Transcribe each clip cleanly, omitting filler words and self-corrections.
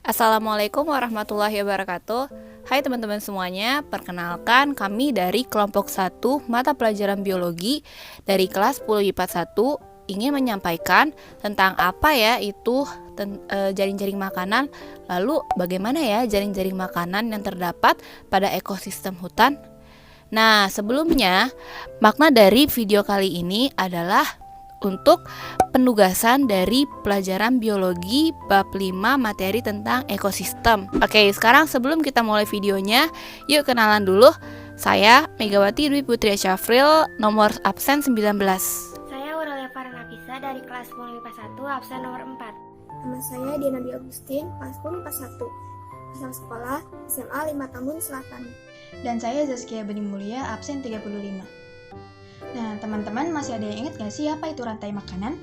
Assalamualaikum warahmatullahi wabarakatuh. Hai teman-teman semuanya, perkenalkan kami dari kelompok 1 mata pelajaran biologi dari kelas 10 IPA 1 ingin menyampaikan tentang apa ya itu jaring-jaring makanan. Lalu bagaimana ya jaring-jaring makanan yang terdapat pada ekosistem hutan? Nah, sebelumnya makna dari video kali ini adalah untuk penugasan dari pelajaran biologi bab 5 materi tentang ekosistem. Oke, sekarang sebelum kita mulai videonya, yuk kenalan dulu. Saya Megawati Dwi Putri Syafril, nomor absen 19. Saya Aurelia Farhanafisa dari kelas 10 IPA 1, absen nomor 4. Nama saya Diana Dwi Agustin, kelas 10 IPA 1. Asal sekolah SMA 5 Tambun Selatan. Dan saya Zaskia Beni Mulia, absen 35. Nah, teman-teman masih ada yang ingat gak sih apa itu rantai makanan?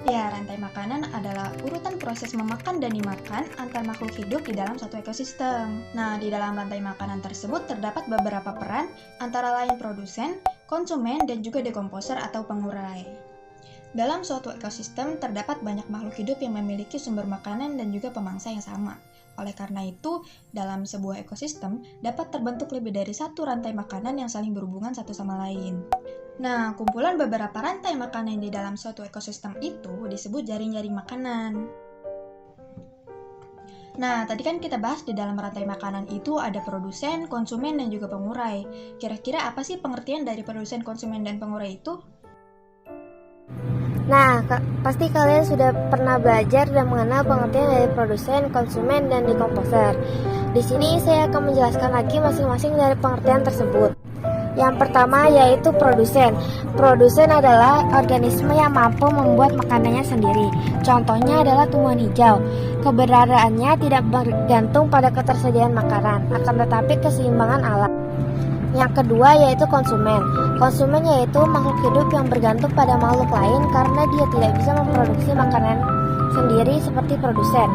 Ya, rantai makanan adalah urutan proses memakan dan dimakan antar makhluk hidup di dalam suatu ekosistem. Nah, di dalam rantai makanan tersebut terdapat beberapa peran antara lain produsen, konsumen, dan juga dekomposer atau pengurai. Dalam suatu ekosistem terdapat banyak makhluk hidup yang memiliki sumber makanan dan juga pemangsa yang sama. Oleh karena itu, dalam sebuah ekosistem dapat terbentuk lebih dari satu rantai makanan yang saling berhubungan satu sama lain. Nah, kumpulan beberapa rantai makanan di dalam suatu ekosistem itu disebut jaring-jaring makanan. Nah, tadi kan kita bahas di dalam rantai makanan itu ada produsen, konsumen, dan juga pengurai. Kira-kira apa sih pengertian dari produsen, konsumen, dan pengurai itu? Nah, pasti kalian sudah pernah belajar dan mengenal pengertian dari produsen, konsumen, dan dekomposer. Di sini saya akan menjelaskan lagi masing-masing dari pengertian tersebut. Yang pertama yaitu produsen. Produsen adalah organisme yang mampu membuat makanannya sendiri. Contohnya adalah tumbuhan hijau. Keberadaannya tidak bergantung pada ketersediaan makanan, akan tetapi keseimbangan alam. Yang kedua yaitu konsumen. Konsumen yaitu makhluk hidup yang bergantung pada makhluk lain karena dia tidak bisa memproduksi makanan sendiri seperti produsen.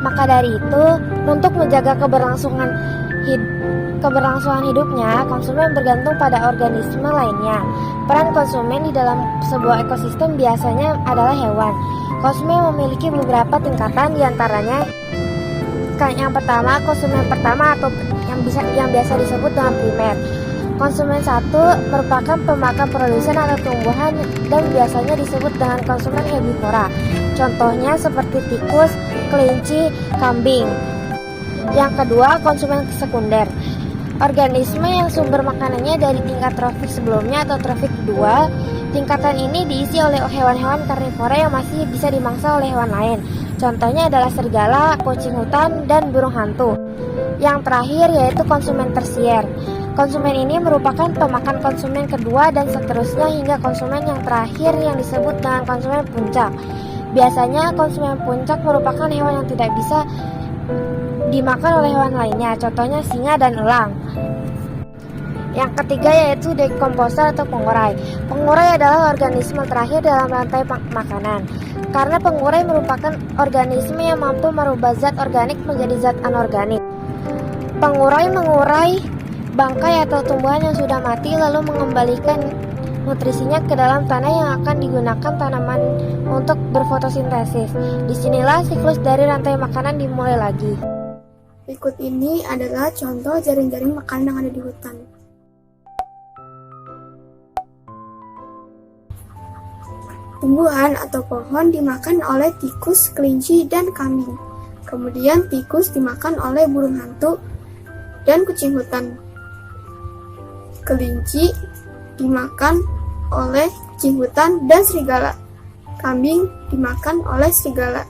Maka dari itu, untuk menjaga keberlangsungan hidupnya, konsumen bergantung pada organisme lainnya. Peran konsumen di dalam sebuah ekosistem biasanya adalah hewan. Konsumen memiliki beberapa tingkatan, diantaranya yang pertama, konsumen pertama atau yang biasa disebut dengan primer. Konsumen 1 merupakan pemakan produsen atau tumbuhan dan biasanya disebut dengan konsumen herbivora. Contohnya seperti tikus, kelinci, kambing. Yang kedua, konsumen sekunder. Organisme yang sumber makanannya dari tingkat trofik sebelumnya atau trofik kedua. Tingkatan ini diisi oleh hewan-hewan karnivora yang masih bisa dimangsa oleh hewan lain. Contohnya adalah serigala, kucing hutan, dan burung hantu. Yang terakhir yaitu konsumen tersier. Konsumen ini merupakan pemakan konsumen kedua dan seterusnya hingga konsumen yang terakhir yang disebut dengan konsumen puncak. Biasanya konsumen puncak merupakan hewan yang tidak bisa dimakan oleh hewan lainnya, contohnya singa dan elang. Yang ketiga yaitu dekomposer atau pengurai. Pengurai adalah organisme terakhir dalam rantai makanan. Karena pengurai merupakan organisme yang mampu merubah zat organik menjadi zat anorganik. Pengurai mengurai bangkai atau tumbuhan yang sudah mati lalu mengembalikan nutrisinya ke dalam tanah yang akan digunakan tanaman untuk berfotosintesis. Disinilah siklus dari rantai makanan dimulai lagi. Berikut ini adalah contoh jaring-jaring makanan yang ada di hutan. Tumbuhan atau pohon dimakan oleh tikus, kelinci, dan kambing. Kemudian tikus dimakan oleh burung hantu dan kucing hutan. Kelinci dimakan oleh kucing hutan dan serigala. Kambing dimakan oleh serigala.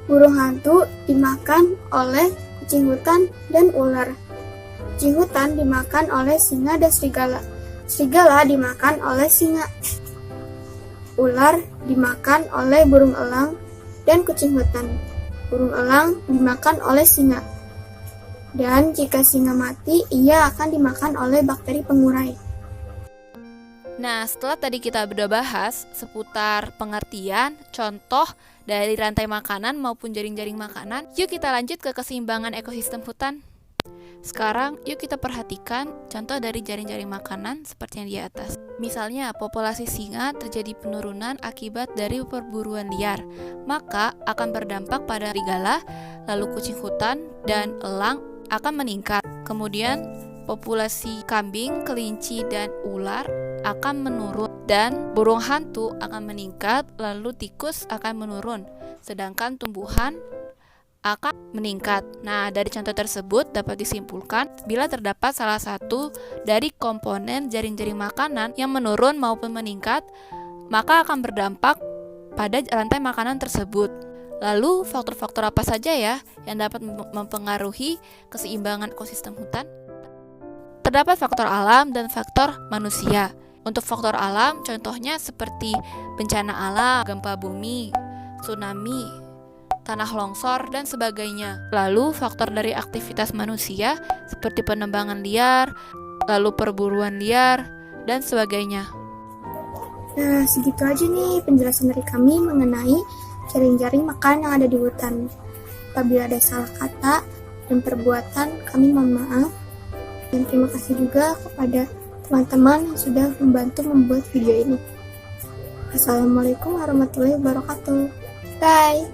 Burung hantu dimakan oleh kucing hutan dan ular. Kucing hutan dimakan oleh singa dan serigala. Serigala dimakan oleh singa. Ular dimakan oleh burung elang dan kucing hutan. Burung elang dimakan oleh singa. Dan jika singa mati, ia akan dimakan oleh bakteri pengurai. Nah, setelah tadi kita sudah bahas seputar pengertian, contoh dari rantai makanan maupun jaring-jaring makanan, yuk kita lanjut ke keseimbangan ekosistem hutan. Sekarang yuk kita perhatikan contoh dari jaring-jaring makanan seperti yang di atas. Misalnya populasi singa terjadi penurunan akibat dari perburuan liar, maka akan berdampak pada serigala, lalu kucing hutan dan elang akan meningkat. Kemudian populasi kambing, kelinci dan ular akan menurun dan burung hantu akan meningkat, lalu tikus akan menurun, sedangkan tumbuhan akan meningkat. Nah, dari contoh tersebut dapat disimpulkan bila terdapat salah satu dari komponen jaring-jaring makanan yang menurun maupun meningkat, maka akan berdampak pada rantai makanan tersebut. Lalu, faktor-faktor apa saja ya yang dapat mempengaruhi keseimbangan ekosistem hutan? Terdapat faktor alam dan faktor manusia. Untuk faktor alam, contohnya seperti bencana alam, gempa bumi, tsunami, tanah longsor, dan sebagainya. Lalu faktor dari aktivitas manusia seperti penebangan liar, lalu perburuan liar, dan sebagainya. Nah, segitu aja nih penjelasan dari kami mengenai jaring-jaring makanan yang ada di hutan. Apabila ada salah kata dan perbuatan, kami mohon maaf. Dan terima kasih juga kepada teman-teman yang sudah membantu membuat video ini. Assalamualaikum warahmatullahi wabarakatuh. Bye!